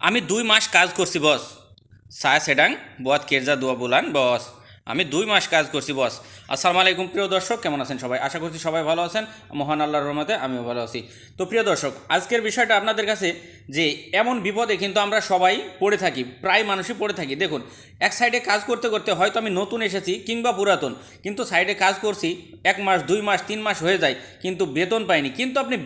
আমি 2 মাস কাজ করছি বস। সায়া সেডাং বদ কেরজা দোয়া বুলান বস। আমি 2 মাস কাজ করছি বস। আসসালামু আলাইকুম প্রিয় দর্শক, কেমন আছেন সবাই? আশা করছি সবাই ভালো আছেন। মহান আল্লাহর রহমতে আমিও ভালো আছি। তো প্রিয় দর্শক, আজকের বিষয়টা আপনাদের কাছে যে এমন বিপদে কিন্তু আমরা সবাই পড়ে থাকি, প্রায় মানুষই পড়ে থাকি। দেখুন, এক সাইডে কাজ করতে করতে হয়তো আমি নতুন এসেছি কিংবা পুরাতন, কিন্তু সাইডে কাজ করছি 1 মাস 2 মাস 3 মাস হয়ে যায়, কিন্তু বেতন পাইনি। কিন্তু আপনি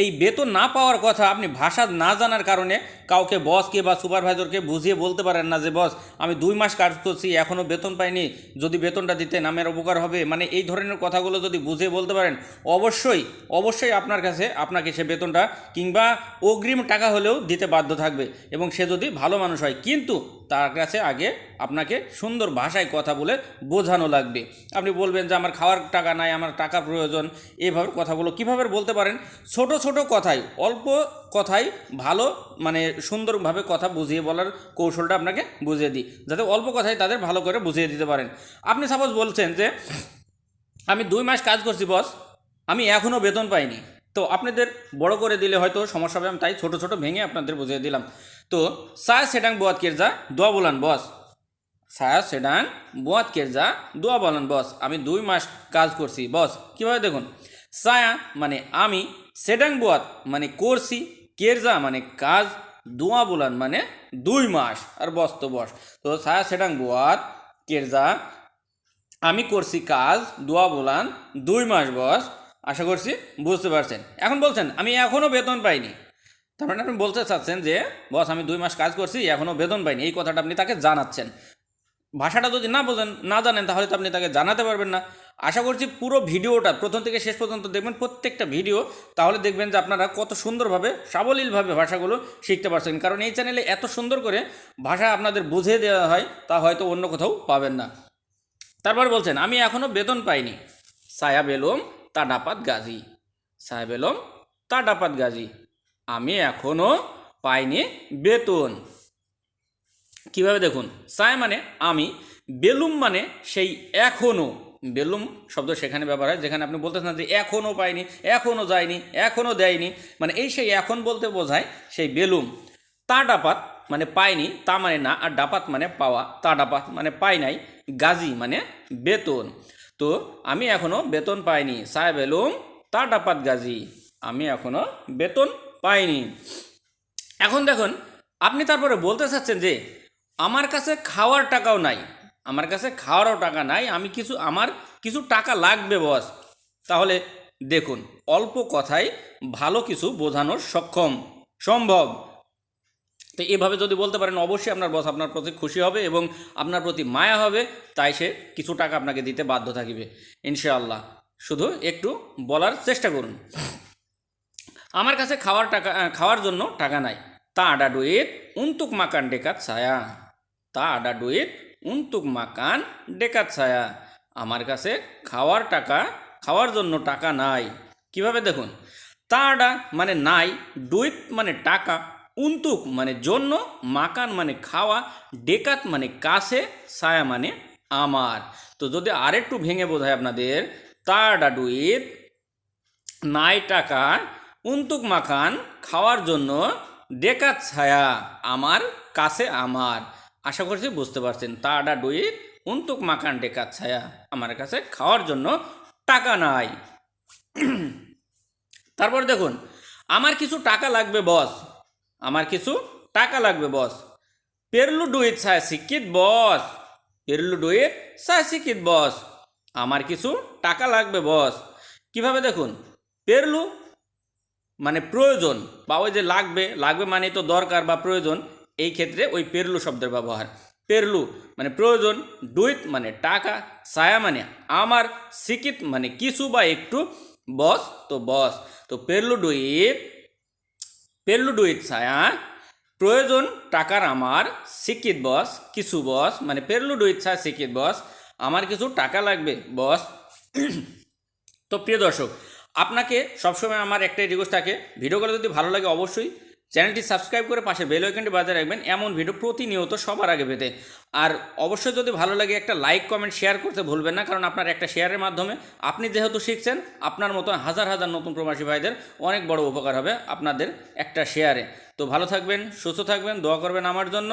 এই বেতন না পাওয়ার কথা আপনি ভাষা না জানার কারণে কাউকে বসকে বা সুপারভাইজারকে বুঝিয়ে বলতে পারেন না যে বস আমি 2 মাস কাজ করছি এখনও বেতন পাইনি, যদি বেতনটা দিতেন আমার উপকার হবে। মানে এই ধরনের কথাগুলো যদি বুঝিয়ে বলতে পারেন, অবশ্যই অবশ্যই আপনার কাছে আপনাকে সে বেতনটা কিংবা অগ্রিম টাকা হলেও দিতে বাধ্য থাকবে, এবং সে যদি ভালো মানুষ হয়। কিন্তু তার কাছে আগে আপনাকে সুন্দর ভাষায় কথা বলে বোঝানো লাগবে। আপনি বলবেন যে আমার খাওয়ার টাকা নাই, আমার টাকা প্রয়োজন, এভাবে কথাগুলো কীভাবে বলতে পারেন? ছোট ছোট কথায়, অল্প কথায় ভালো মানে সুন্দরভাবে কথা বুঝিয়ে বলার কৌশলটা আপনাকে বুঝিয়ে দিই, যাতে অল্প কথায় তাদের ভালো করে বুঝিয়ে দিতে পারেন। আপনি সাপোজ বলছেন যে আমি 2 মাস কাজ করছি বস, আমি এখনও বেতন পাইনি। তো আপনাদের বড় করে দিলে হয়তো সমস্যা হবে, আমি তাই ছোট ছোট ভেঙে আপনাদের বুঝিয়ে দিলাম। তো সায়া সেডাং বোয়াত কেরজা দোয়া বলান বস। সায়া সেডাং বোয়াত কেরজা দোয়া বলান বস। আমি 2 মাস কাজ করছি বস। কীভাবে দেখুন, সায়া মানে আমি, সেডাং বোয়াত মানে করছি, কেরজা মানে কাজ, দোয়া বলান মানে 2 মাস, আর বস তো বস। তো সায়া সেডাং বোয়াত কেরজা আমি করছি কাজ, দোয়া বলান 2 মাস বস। আশা করছি বুঝতে পারছেন। এখন বলছেন আমি এখনও বেতন পাইনি, তার মানে আপনি বলতে চাচ্ছেন যে বস আমি 2 মাস কাজ করছি এখনও বেতন পাইনি, এই কথাটা আপনি তাকে জানাচ্ছেন। ভাষাটা যদি না বোঝেন না জানেন তাহলে তো আপনি তাকে জানাতে পারবেন না। আশা করছি পুরো ভিডিওটা প্রথম থেকে শেষ পর্যন্ত দেখবেন, প্রত্যেকটা ভিডিও, তাহলে দেখবেন যে আপনারা কত সুন্দরভাবে সাবলীলভাবে ভাষাগুলো শিখতে পারছেন। কারণ এই চ্যানেলে এত সুন্দর করে ভাষা আপনাদের বুঝিয়ে দেওয়া হয়, তা হয়তো অন্য কোথাও পাবেন না। তারপর বলছেন আমি এখনও বেতন পাইনি। সায়া বেলম তা ডাপাত গাজী। সায়া বেলম তা ডাপাত গাজী। আমি এখনও পাইনি বেতন। কিভাবে দেখুন, সায় মানে আমি, বেলুম মানে সেই এখনও। বেলুম শব্দ সেখানে ব্যবহার হয় যেখানে আপনি বলতেছেন না যে এখনও পাইনি, এখনও যায়নি, এখনও দেয়নি, মানে এই সেই এখন বলতে বোঝায় সেই বেলুম। তা ডাপাত মানে পাইনি, তা মানে না, আর ডাপাত মানে পাওয়া। তা ডাপাত মানে পাই নাই, গাজী মানে বেতন। তো আমি এখনও বেতন পাইনি। সায় বেলুম তা ডাপাত গাজী। আমি এখনও বেতন পাইনি। এখন দেখুন, আপনি তারপরে বলতে চাচ্ছেন যে আমার কাছে খাওয়ার টাকাও নাই, আমার কাছে খাওয়ারও টাকা নাই, আমার কিছু টাকা লাগবে বস। তাহলে দেখুন, অল্প কথায় ভালো কিছু বোঝানোর সম্ভব। তো এভাবে যদি বলতে পারেন, অবশ্যই আপনার বস আপনার প্রতি খুশি হবে এবং আপনার প্রতি মায়া হবে, তাই সে কিছু টাকা আপনাকে দিতে বাধ্য থাকবে ইনশাআল্লাহ। শুধু একটু বলার চেষ্টা করুন, আমার কাছে খাওয়ার জন্য টাকা নাই। তা আডা ডুইট উন্তুক মাকান ডেকাত ছায়া। তা আডা ডুইট উন্তুক মাকান ডেকাত ছায়া। আমার কাছে খাওয়ার জন্য টাকা নাই। কিভাবে দেখুন, তা আডা মানে নাই, ডুইট মানে টাকা, উন্তুক মানে জন্য, মাকান মানে খাওয়া, ডেকাত মানে কাছে, ছায়া মানে আমার। তো যদি আরেকটু ভেঙে বোঝায় আপনাদের, তা আডা ডুইট নাই টাকা, উন্তুক মাখান খাওয়ার জন্য, ডেকাত ছায়া আমার কাছে আমার। আশা করছি বুঝতে পারছেন। তা আডা ডুই উন্তুক মাখান ডেকাত ছায়া, আমার কাছে খাওয়ার জন্য টাকা নাই। তারপর দেখুন, আমার কিছু টাকা লাগবে বস। আমার কিছু টাকা লাগবে বস। পেরলু ডুইত ছায়া শিক্ষিত বস। পেরলু ডুইত ছায়া শিক্ষিত বস। আমার কিছু টাকা লাগবে বস। কিভাবে দেখুন, পেরলু মানে প্রয়োজন, বা ওই যে লাগবে, লাগবে মানে তো দরকার বা প্রয়োজন, এই ক্ষেত্রে ওই পেরলু শব্দের ব্যবহার। পেরলু মানে প্রয়োজন, ডুইত মানে টাকা, ছায়া মানে আমার, সিকিত মানে কিছু বা একটু, বস তো বস। তো পেরলু ডুইত ছায়া প্রয়োজন টাকার আমার, সিকিত বস কিছু বস, মানে পেরলু ডুইত ছায়া সিকিত বস, আমার কিছু টাকা লাগবে বস। তো প্রিয় দর্শক, আপনাকে সবসময় আমার একটাই রিকোয়েস্ট থাকে, ভিডিওগুলো যদি ভালো লাগে অবশ্যই চ্যানেলটি সাবস্ক্রাইব করে পাশে বেল আইকনটি বাজিয়ে রাখবেন এমন ভিডিও প্রতিনিয়ত সবার আগে পেতে। আর অবশ্যই যদি ভালো লাগে একটা লাইক কমেন্ট শেয়ার করতে ভুলবেন না, কারণ আপনার একটা শেয়ারের মাধ্যমে আপনি যেহেতু শিখছেন, আপনার মতো হাজার হাজার নতুন প্রবাসী ভাইদের অনেক বড় উপকার হবে আপনাদের একটা শেয়ারে। তো ভালো থাকবেন, সুস্থ থাকবেন, দোয়া করবেন আমার জন্য।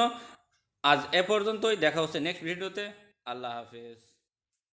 আজ এ পর্যন্তই, দেখা হচ্ছে নেক্সট ভিডিওতে। আল্লাহ হাফিজ।